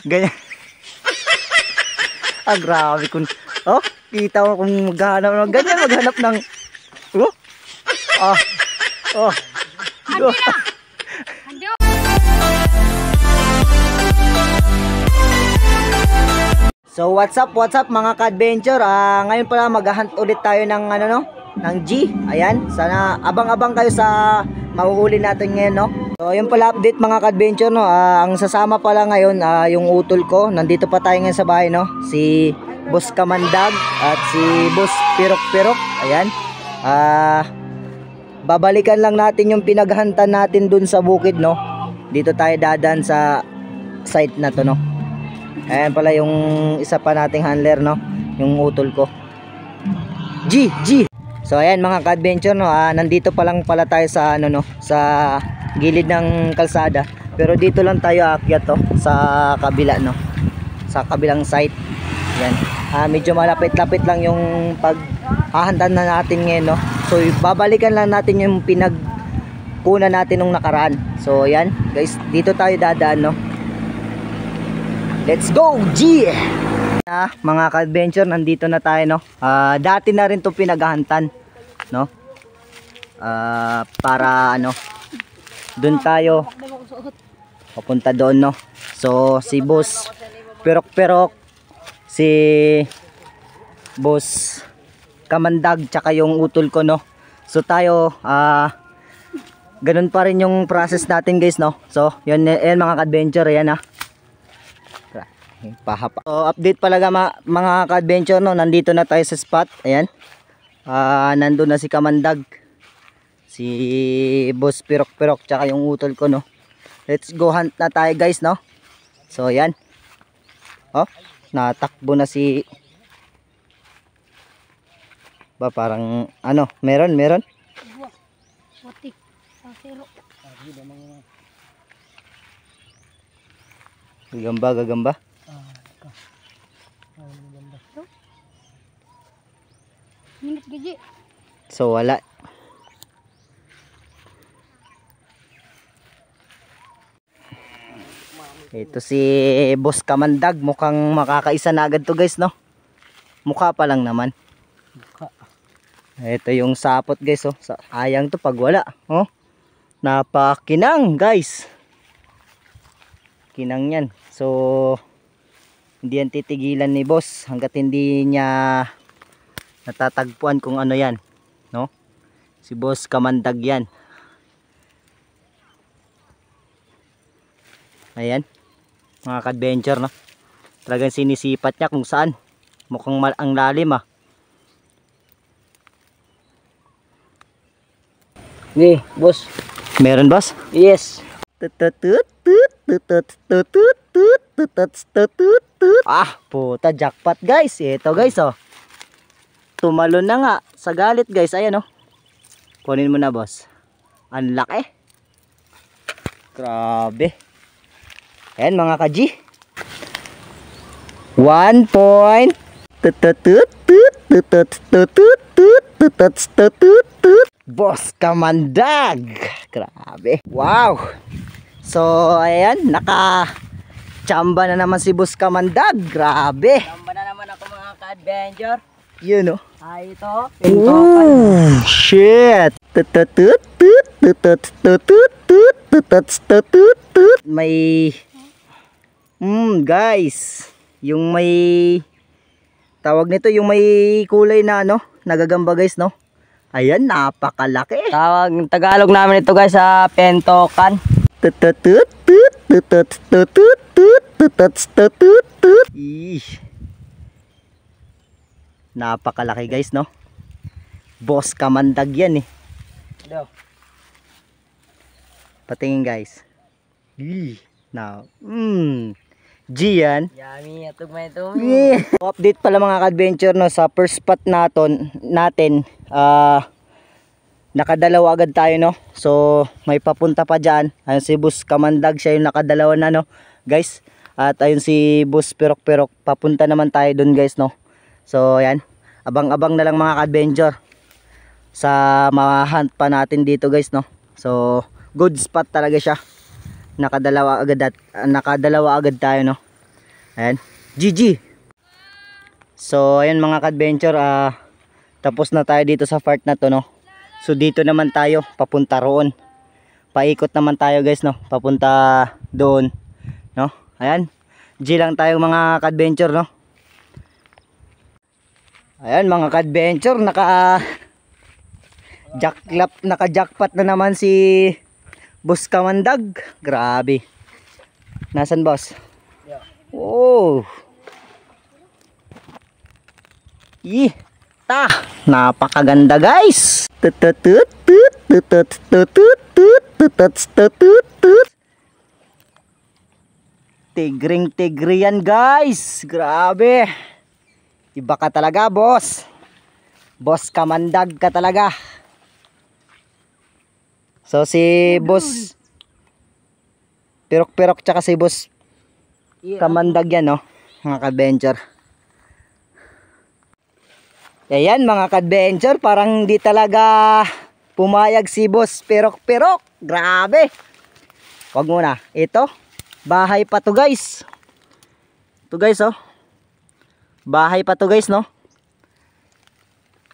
Ganyan. Grabe kun. Oh, kita mo kung maghanap ng ganyan, maghanap ng oh. Oh. So what's up mga ka-adventure. Ngayon pala maghahunt ulit tayo ng ng G. Ayan, sana abang-abang kayo sa mahuhuli natin ngayon, no. So yun pala update mga ka-adventure, no. Ang sasama pala ngayon yung utol ko. Nandito pa tayo ngayon sa bahay, no. Si Boss Kamandag at si Boss Pirok-Pirok. Ayan. Babalikan lang natin yung pinaghantan natin dun sa bukid, no. Dito tayo dadaan sa site na to, no. Ayan pala yung isa pa nating handler, no, yung utol ko G. So ayan mga ka-adventure, no, nandito pa lang pala tayo sa sa gilid ng kalsada, pero dito lang tayo aakyat to sa kabila, no, sa kabilang site. Ayan, medyo malapit-lapit lang yung paghahantan na natin ngayon, no. So babalikan lang natin yung pinagkunan natin nung nakaraan. So ayan guys, dito tayo dadaan, no. Let's go, G! Mga ka-adventure, nandito na tayo, no. Dati na rin 'to pinaghahantan, no. Para doon tayo papunta doon, no. So si Boss Pirok-Pirok, si Boss Kamandag, tsaka yung utol ko, no. So tayo ganun pa rin yung process natin, guys, no. So yun mga ka-adventure, yan pahapa. So update palaga mga ka-adventure, no. Nandito na tayo sa spot. Ayan, nandun na si Kamandag, si Boss Pirok-Pirok, tsaka yung utol ko, no. Let's go hunt na tayo, guys, no. So ayan, natakbo na si parang meron gagamba. So wala. Ito si Boss Kamandag, mukhang makakaisa na agad to, guys, no. Mukha pa lang naman. Ito yung sapot, guys, sayang to pag wala. Napakinang, guys. Kinang yan. So hindi yan titigilan ni boss hanggat hindi niya natatagpuan kung ano yan, no. Si Boss Kamandag yan. Ayan mga ka-adventure, no. Talagang sinisipat niya kung saan. Mukhang ang lalim, Okay, boss. Meron, boss? Yes. Puta, jackpot, guys. Ito, guys, tumalon na nga sa galit, guys. Ayan, kunin mo na, boss. Ang laki. Grabe. Ayan mga ka-G, 1 point. Boss Kamandag. Grabe. Wow. So ayan, naka-chamba na naman si Boss Kamandag. Grabe. Chamba na naman ako mga ka-adventure. Yun, ito. Shit. May guys, yung may tawag nito, yung may kulay na nagagamba, guys, no. Ayan, napakalaki. Tagalog namin ito, guys, sa pentokan. Napakalaki, guys, no. Boss Kamandag yan, patingin, guys. Now G yan. Yummy, atog may ito. Update pala mga ka-adventure, no, sa first spot natin nakadalawa agad tayo, no. So may papunta pa dyan. Ayun si Boss Kamandag, siya yung nakadalawa na, no, guys. At ayun si Boss Pirok-Pirok, papunta naman tayo dun, guys, no. So ayan, abang-abang na lang mga ka-adventure sa ma-hunt pa natin dito, guys, no. So good spot talaga siya. nakadalawa agad tayo, no. Ayan, GG. So ayan mga ka-adventure, tapos na tayo dito sa part na to, no. So dito naman tayo papunta roon. Paikot naman tayo guys, no, papunta doon, no. Ayan, G lang tayo mga ka-adventure, no. Ayan mga ka-adventure, naka-jackpot na naman si Boss Kamandag. Grabe. Nasaan boss? Oh. Napakaganda guys. Tigring-tigri yan guys. Grabe. Iba ka talaga boss. Boss Kamandag ka talaga. So si Boss Pirok-Pirok tsaka si Boss Kamandag yan, no, mga ka-adventure. Ayan mga ka-adventure, parang di talaga pumayag si Boss Pirok-Pirok. Grabe. Wag muna. Ito, bahay pa to guys. Ito guys, oh. Bahay pa to guys, no.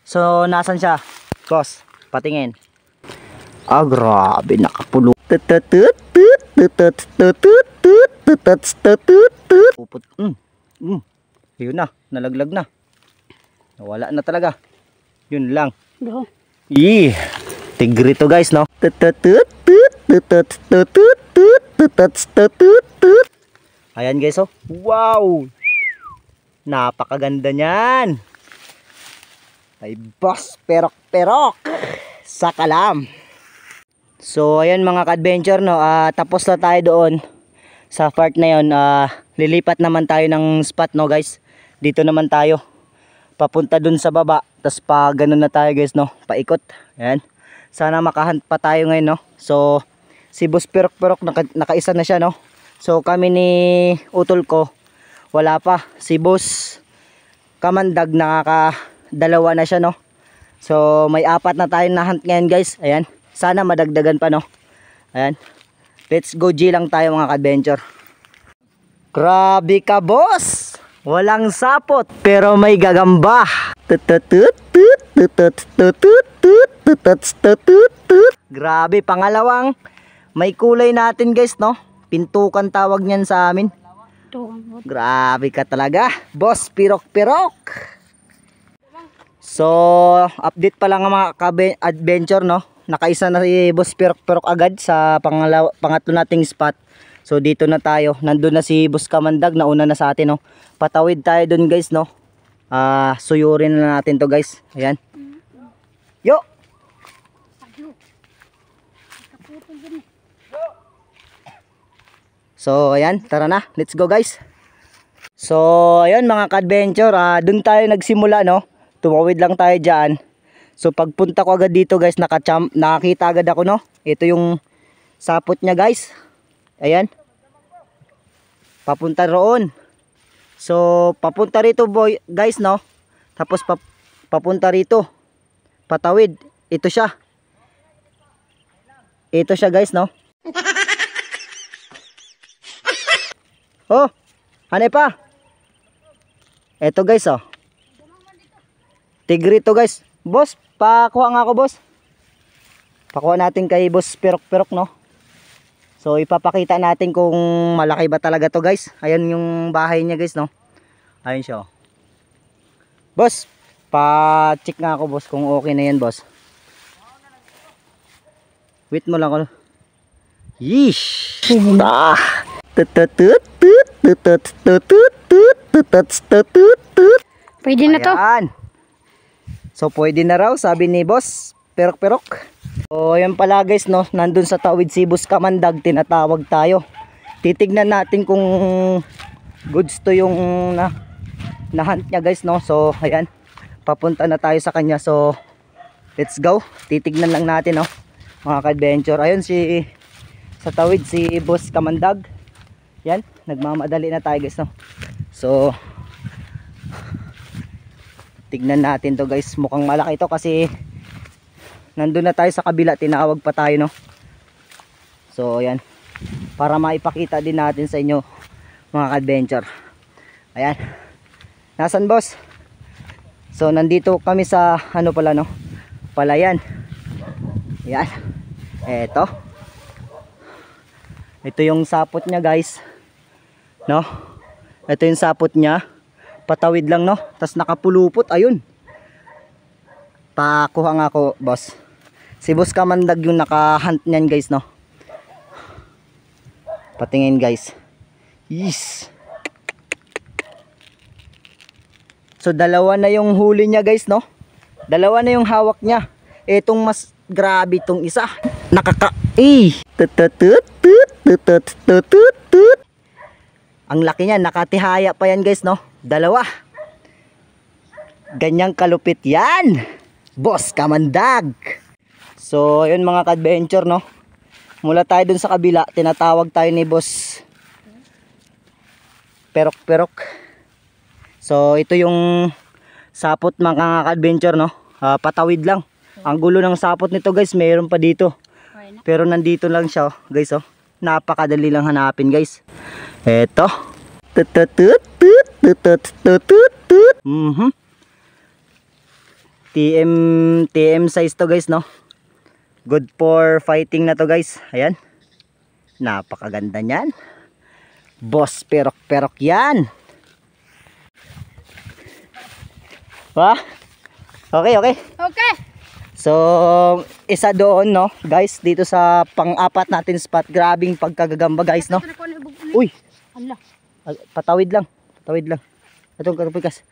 So nasan siya? Boss, patingin. Grabe, nakapulo. Yun na, nalaglag na. Nawala na talaga. Yun lang. Tigri to guys, no. Ayan guys, oh. Wow. Napakaganda niyan. Ay Boss Pirok-Pirok sa kalam. So ayan mga ka-adventure, no, tapos na tayo doon sa part na yon. Lilipat naman tayo ng spot, no guys. Dito naman tayo papunta dun sa baba. Tapos pa ganun na tayo guys, no, paikot. Ayan. Sana makahunt pa tayo ngayon, no. So si Boss Pirok-Pirok nakaisa na siya, no. So kami ni utol ko wala pa. Si Boss Kamandag nakakadalawa na siya, no. So may 4 na tayo na hunt ngayon guys. Ayan. Sana madagdagan pa, no. Ayan. Let's go G lang tayo mga ka-adventure. Grabe ka boss. Walang sapot pero may gagamba. Grabe, pangalawang may kulay natin guys, no. Pintukan tawag niyan sa amin. Grabe ka talaga, Boss Pirok-Pirok. So update pa lang mga ka-adventure, no. Nakaisa na si Boss Pirok-Pirok agad sa pangatlo nating spot. So dito na tayo. Nandun na si Boss Kamandag, nauna na sa atin, no. Patawid tayo dun guys, no. Suyurin na natin to guys. Ayan. Yo. So ayan, tara na. Let's go guys. So ayan mga ka-adventure, dun tayo nagsimula, no. Tumawid lang tayo dyan. So pagpunta ko agad dito guys, nakakita agad ako, no. Ito yung sapot niya guys. Ayan. Papunta roon. So papunta rito boy guys, no. Tapos papunta rito. Patawid. Ito siya. Ito siya guys, no. Oh, ano pa? Ito guys, oh. Tigri to guys. Boss, pakuha nga ako boss. Pakuha natin kay Boss Pirok-Pirok, no. So ipapakita natin kung malaki ba talaga to guys. Ayan yung bahay niya guys, no. Ayun siya, oh. Boss, pa-check nga ako boss kung okay na yan boss. Wait mo lang ako. Yeesh. Pwede na to. Ayan. So pwede na raw, sabi ni Boss Pirok-Pirok. So ayan pala guys, no, nandun sa tawid si Boss Kamandag, tinatawag tayo. Titignan natin kung goods to yung na-hunt niya guys, no. So ayan, papunta na tayo sa kanya. So let's go. Titignan lang natin, no, mga ka-adventure. Ayun sa tawid si Boss Kamandag. Yan, nagmamadali na tayo guys, no. So tignan natin to guys. Mukhang malaki to kasi nandun na tayo sa kabila, tinawag pa tayo, no. So ayan, para maipakita din natin sa inyo mga ka-adventure. Ayan. Nasaan boss? So nandito kami sa ano pala no? Palayan. Ayan. Eto. Ito yung sapot niya guys. No? Ito yung sapot niya. Patawid lang no? Tapos nakapulupot. Ayun. Pakuha nga ako boss. Si Boss Kamandag yung nakahunt niyan guys no? Patingin guys. Yes. So dalawa na yung huli niya guys no. Dalawa na yung hawak niya. Etong mas grabe tong isa. Ang laki niya, nakatihaya pa yan guys no. Dalawa. Ganyang kalupit yan. Boss Kamandag. So ayun mga ka-adventure no. Mula tayo dun sa kabila, tinatawag tayo ni Boss Perok-Perok. So ito yung sapot mga ka-adventure no. Patawid lang. Ang gulo ng sapot nito guys, mayroon pa dito. Pero nandito lang siya oh, guys oh. Napakadali lang hanapin guys. Eto. TM size to guys no. Good for fighting na to guys. Ayan. Napakaganda niyan. Boss Perok-Perok yan. Wah. Okay. Okay. So, isa doon no, guys, dito sa pang-apat natin spot. Grabing pagkagagamba guys no. Uy. Ala. Patawid lang. Itong karupikas.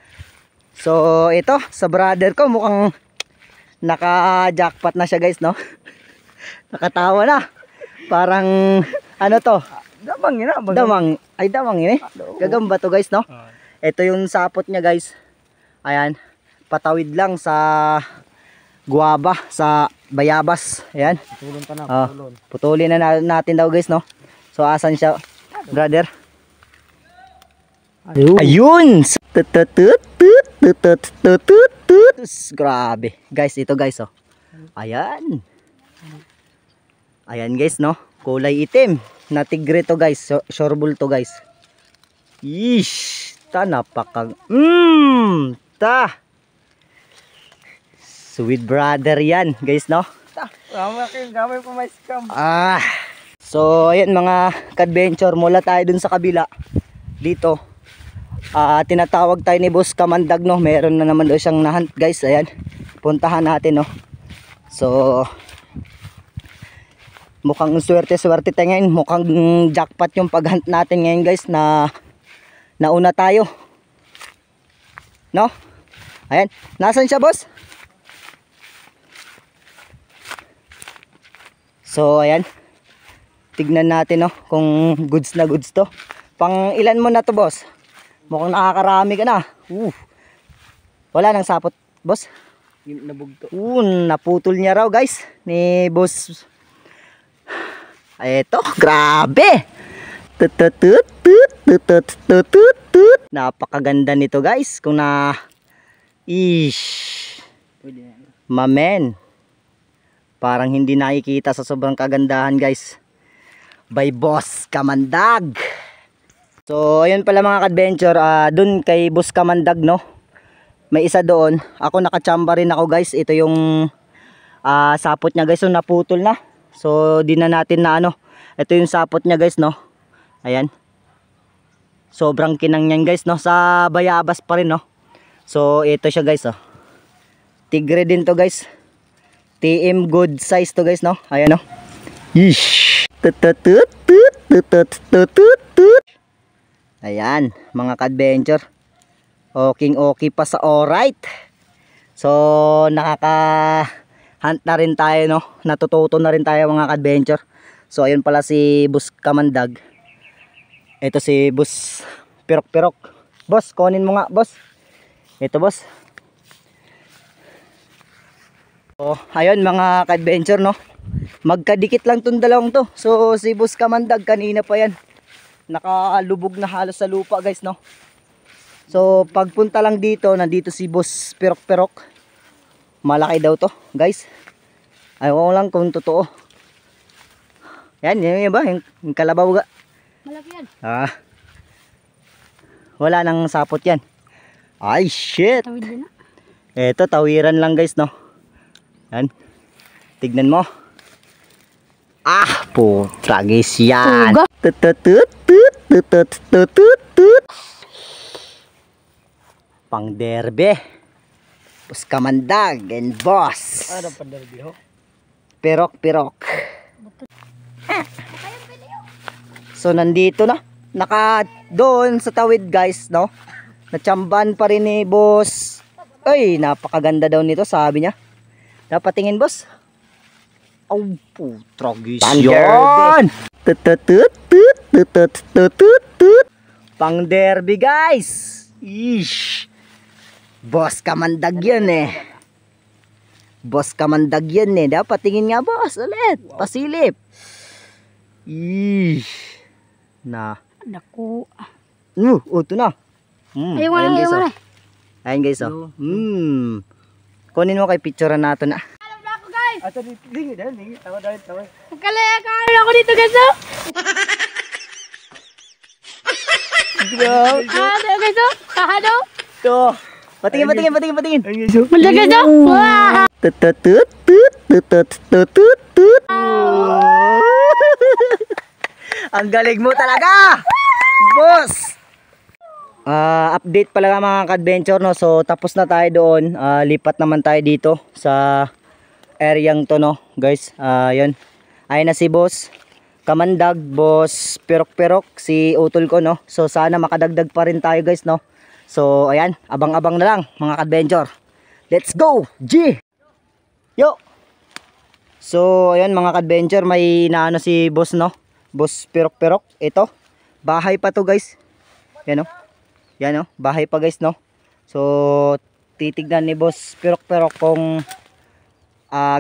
So, ito sa brother ko mukhang naka-jackpot na siya guys no. Nakatawa na. Parang ano to? Damang ina. Damang ini. Gagamba to guys no. Ito yung sapot niya guys. Ayan. Patawid lang sa guwaba, sa bayabas. Ayan. Putulon ka na, putulon. Putulin na natin daw guys no. So asan siya brother? Ayun. Grabe. Guys, ito guys oh. Ayan. Ayan guys no. Kulay itim. Na tigre to guys. Shoreball to guys. Yeesh. Napakag. Ta. Sweet brother yan guys no. Gamay pa may scam. So ayan mga ka-adventure, mula tayo dun sa kabila. Dito tinatawag tayo ni Boss Kamandag no. Meron na naman daw siyang nahunt guys. Ayan. Puntahan natin no. So mukhang swerte tayo ngayon. Mukhang jackpot yung paghunt natin ngayon guys, na nauna tayo. No? Ayan. Nasaan siya boss? So ayan. Tignan natin no kung goods na goods to. Pang ilan mo na to boss? Mukhang nakakarami ka na. Wala nang sapot boss? Nabugto. Naputol niya raw guys ni boss. Eto, grabe. Napakaganda nito guys. Kung na mamen. Parang hindi nakikita sa sobrang kagandahan guys. By Boss Kamandag. So ayun pala mga ka-adventure, dun kay Boss Kamandag no. May isa doon. Ako nakachamba rin ako guys. Ito yung sapot niya guys. So naputol na. So di na natin na ano. Ito yung sapot niya guys no. Ayan. Sobrang kinang niyan guys no. Sa bayabas pa rin no. So ito siya guys oh. Tigre din to guys. TM good size to guys no. Ayan no. Yeesh. Ayan mga ka-adventure. Okay pa sa alright. So nakaka-hunt na rin tayo no. Natututo na rin tayo mga ka-adventure. So ayun pala si Boss Kamandag. Ito si Boss Perok-Perok. Boss, kunin mo nga boss. Ito boss. So ayun mga ka-adventure no. Magkadikit lang tong dalawang to. So si Boss Kamandag kanina pa yan. Nakalubog na halos sa lupa guys no. So pagpunta lang dito, nandito si Boss Perok-Perok. Malaki daw to guys. Ayaw ko lang kung totoo. Yan, yun ba? Yung kalabaw ga. Malaki yan. Wala nang sapot yan. Ay, shit. Tawid din na. Eto, tawiran lang guys, no? Yan. Tignan mo. Tragis yan. Tuga. Tututututututututut. Pang derbe. Boss Kamandag and boss. Ano pa derby ho? Pirok. So nandito na. Naka doon sa tawid guys, no? Natsamban pa rin ni boss. Ay, napakaganda daw nito, sabi niya. Dapat tingin boss. Tragis yan. Tutututututututut. Pang derby guys. Ish. Boss Kamandag yan eh. Boss Kamandag yan eh. Dapat tingin nga boss ulit. Pasilip. Ish. Na. Naku. Ito na. Ayaw nga, Ayan guys, ayaw oh. nga. Ayan guys, oh. Kunin mo kay picture nato na. Alam na ako guys. Ato dingi dahil. Tawa. Kalaya ka ako dito guys. Oh. Guys oh. Kahado. Ito. Patingin. Ayun guys. Malaki guys oh. Wah. Tutututututututut. Ang galing mo talaga, boss. Update pala mga ka-adventure, no? So tapos na tayo doon. Lipat naman tayo dito sa areang to, no guys. Yun. Ayun na si boss Kamandag, boss Pirok, si utol ko, no? So sana makadagdag pa rin tayo guys, no? So ayan, abang-abang na lang mga ka-adventure. Let's go, G! Yo! So ayan mga ka-adventure, may naano si boss, no? Boss Pirok. Ito, bahay pa to guys. Yan, no? Yan, no? Bahay pa guys, no? So titignan ni boss Pirok kung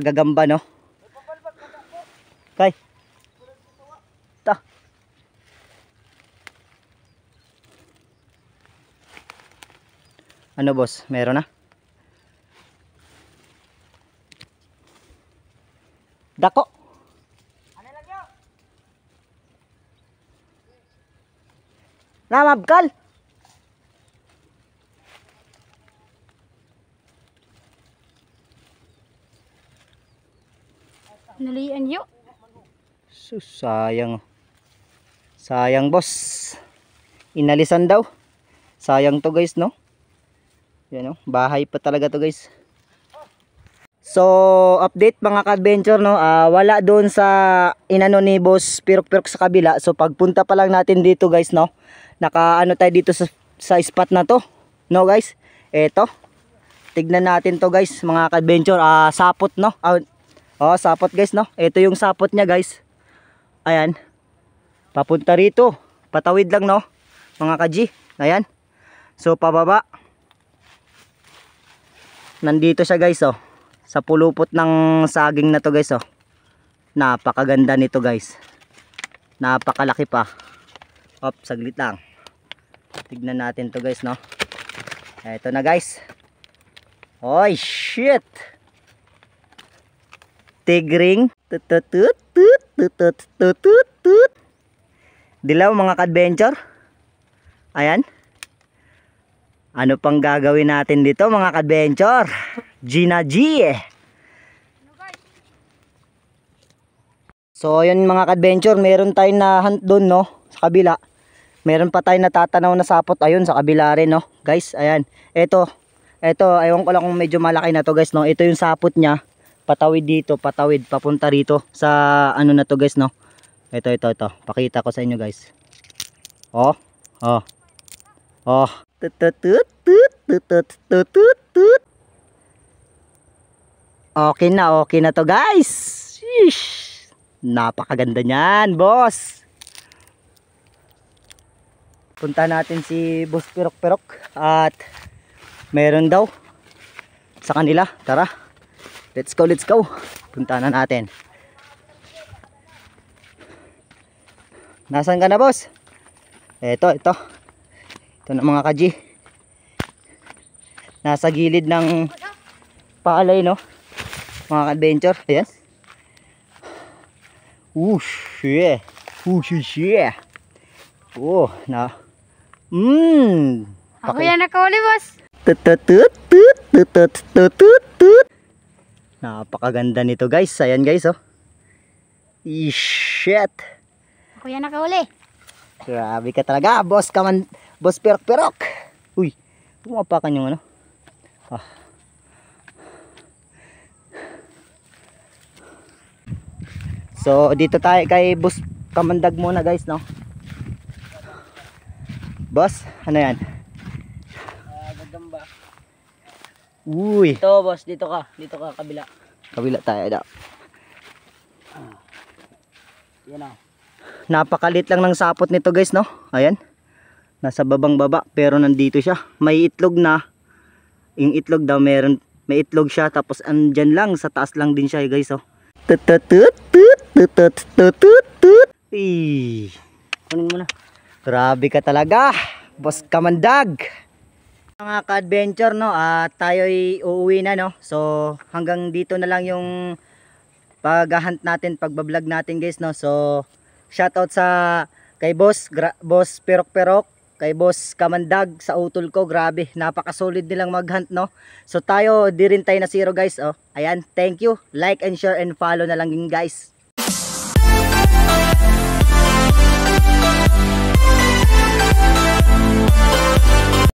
gagamba, no? Kay ta. Ano boss, meron na? Dako. Namabkal. Nalian yo. Sayang. Sayang boss. Inalisan daw. Sayang to guys, no? Yan, no? Bahay pa talaga to guys. So update mga ka-adventure, no? Wala doon sa inano ni boss Pirok sa kabila. So pagpunta pa lang natin dito guys, no? Naka-ano tayo dito sa spot na to, no guys? Eto. Tignan natin to guys mga ka-adventure. Sapot, no? Sapot guys, no? Ito yung sapot niya guys. Ayan. Papunta rito. Patawid lang, no? Mga ka-G. Ayan. So pababa. Nandito siya guys, oh. Sa pulupot ng saging na to guys, oh. Napakaganda nito guys. Napakalaki pa. Saglit lang. Tignan natin to guys, no? Ito na guys. Oy, shit. Tigring. Tutututututututut. Dilaw mga ka-adventure. Ayan. Ano pang gagawin natin dito mga ka-adventure? Gina G. So yun mga ka-adventure, meron tayong na hunt doon, no? Sa kabila. Meron pa tayong natatanaw na sapot ayun sa kabila rin, no? Guys, ayan. Ito, aywan ko lang kung medyo malaki na to guys, no? Ito yung sapot niya. Patawid dito, patawid papunta rito sa ano na to guys, no? Ito. Pakita ko sa inyo guys. Oh. Tutututututututut. Okay na to guys. Sheesh. Napakaganda niyan, boss. Punta natin si boss Pirok at meron daw sa kanila. Tara. Let's go. Punta na natin. Nasaan ka na, boss? Ito na mga ka-G. Nasa gilid ng palay, no? Mga ka-adventure. Ayan. Yeah. Yeah. Oh, na. Ako yan nakahuli, boss. Tut. Napakaganda nito guys. Ayan guys oh. Shit. Ako yan nakahuli. Grabe ka talaga, boss perok-perok. Uy, pumapakan yung ano. Ah. So, dito tayo kay boss kamandag muna guys, no? Boss, ano yan? Gagamba. Uy, Ito boss, dito ka kabila. kabila tayo daw. Yan o. Napakalit lang ng sapot nito guys, no? Ayan. Nasa babang baba pero nandito siya. May itlog na. Yung itlog daw may itlog siya tapos andyan lang sa taas lang din siya guys, oh. Tututut. Kunin mo na. Grabe ka talaga, boss kamandag. Mga ka-adventure, no, tayo'y uuwi na, no. So hanggang dito na lang yung pag-hunt natin, pagbablog natin guys, no. So shoutout sa kay boss perok-perok, kay boss kamandag sa utol ko. Grabe, napakasolid nilang mag-hunt, no. So tayo di rin tayo na zero guys, oh. Ayan, thank you. Like and share and follow na lang yun guys.